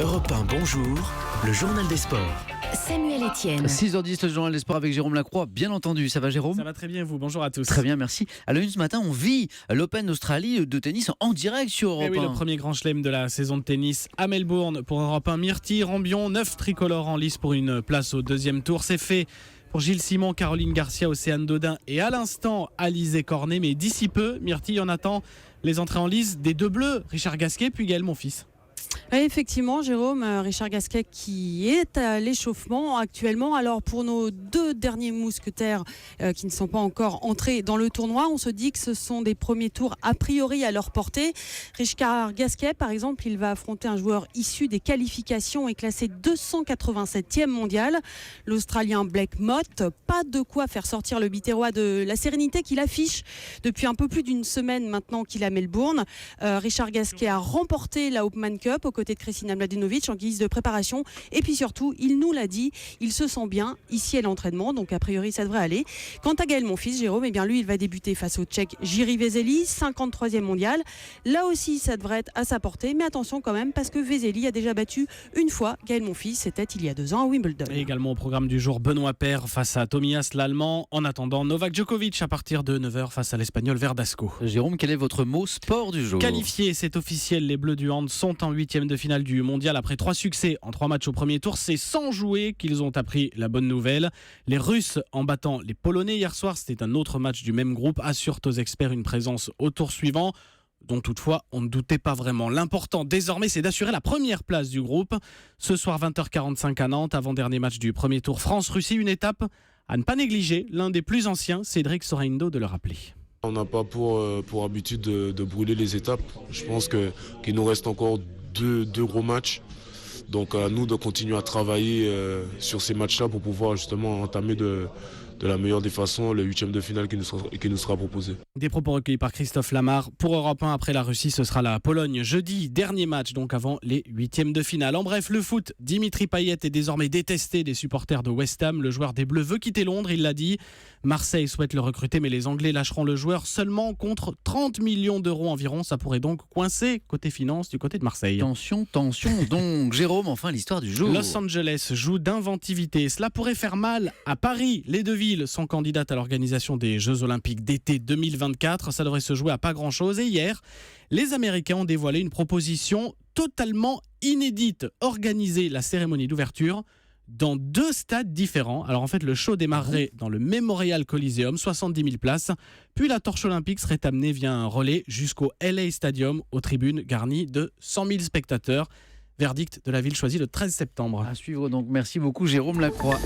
Europe 1, bonjour, le journal des sports. Samuel Etienne. 6h10, le journal des sports avec Jérôme Lacroix, bien entendu. Ça va, Jérôme? Ça va très bien, vous. Bonjour à tous. Très bien, merci. À la une ce matin, on vit l'Open d'Australie de tennis en direct sur Europe 1. Oui, le premier grand chelem de la saison de tennis à Melbourne pour Europe 1. Myrtille Rambion, 9 tricolores en lice pour une place au deuxième tour. C'est fait pour Gilles Simon, Caroline Garcia, Océane Dodin et à l'instant Alizé Cornet. Mais d'ici peu, Myrtille en attend les entrées en lice des deux bleus, Richard Gasquet puis Gaël Monfils. Oui, effectivement, Jérôme, Richard Gasquet qui est à l'échauffement actuellement. Alors pour nos deux derniers mousquetaires qui ne sont pas encore entrés dans le tournoi, on se dit que ce sont des premiers tours a priori à leur portée. Richard Gasquet, par exemple, il va affronter un joueur issu des qualifications et classé 287e mondial, l'Australien Blake Mott. Pas de quoi faire sortir le Biterrois de la sérénité qu'il affiche depuis un peu plus d'une semaine maintenant qu'il est à Melbourne. Richard Gasquet a remporté la Hopman Cup aux côtés de Kristina Mladenovic en guise de préparation, et puis surtout il nous l'a dit, il se sent bien ici à l'entraînement, donc a priori ça devrait aller. Quant à Gaël Monfils, Jérôme, eh bien lui il va débuter face au Tchèque Jiří Veselý, 53e mondial. Là aussi ça devrait être à sa portée, mais attention quand même parce que Veselý a déjà battu une fois Gaël Monfils, c'était il y a 2 ans à Wimbledon. Et également au programme du jour, Benoît Paire face à Tomias l'Allemand. En attendant, Novak Djokovic à partir de 9h face à l'Espagnol Verdasco. Jérôme, quel est votre mot sport du jour? Qualifié, c'est officiel, les Bleus du hand sont en 8e de finale du mondial après 3 succès en 3 matchs au premier tour. C'est sans jouer qu'ils ont appris la bonne nouvelle. Les Russes, en battant les Polonais hier soir, c'était un autre match du même groupe, assurent aux experts une présence au tour suivant, dont toutefois on ne doutait pas vraiment. L'important désormais, c'est d'assurer la première place du groupe. Ce soir 20h45 à Nantes, avant-dernier match du premier tour France-Russie, une étape à ne pas négliger. L'un des plus anciens, Cédric Soraindo, de le rappeler. On n'a pas pour habitude de brûler les étapes. Je pense qu'il nous reste encore deux gros matchs. Donc à nous de continuer à travailler sur ces matchs-là pour pouvoir justement entamer de la meilleure des façons le 8e de finale qui nous sera proposé. Des propos recueillis par Christophe Lamar. Pour Europe 1, après la Russie, ce sera la Pologne jeudi. Dernier match donc avant les 8e de finale. En bref, le foot, Dimitri Payet est désormais détesté des supporters de West Ham. Le joueur des Bleus veut quitter Londres, il l'a dit. Marseille souhaite le recruter, mais les Anglais lâcheront le joueur seulement contre 30 millions d'euros environ. Ça pourrait donc coincer côté finance du côté de Marseille. Tension donc. Jérôme, enfin l'histoire du jour. Los Angeles joue d'inventivité. Cela pourrait faire mal à Paris. Les deux villes sont candidates à l'organisation des Jeux Olympiques d'été 2024. Ça devrait se jouer à pas grand-chose. Et hier, les Américains ont dévoilé une proposition totalement inédite. Organiser la cérémonie d'ouverture dans 2 stades différents. Alors en fait, le show démarrerait dans le Memorial Coliseum, 70 000 places. Puis la torche olympique serait amenée via un relais jusqu'au LA Stadium, aux tribunes garnies de 100 000 spectateurs. Verdict de la ville choisie le 13 septembre. À suivre donc. Merci beaucoup, Jérôme Lacroix.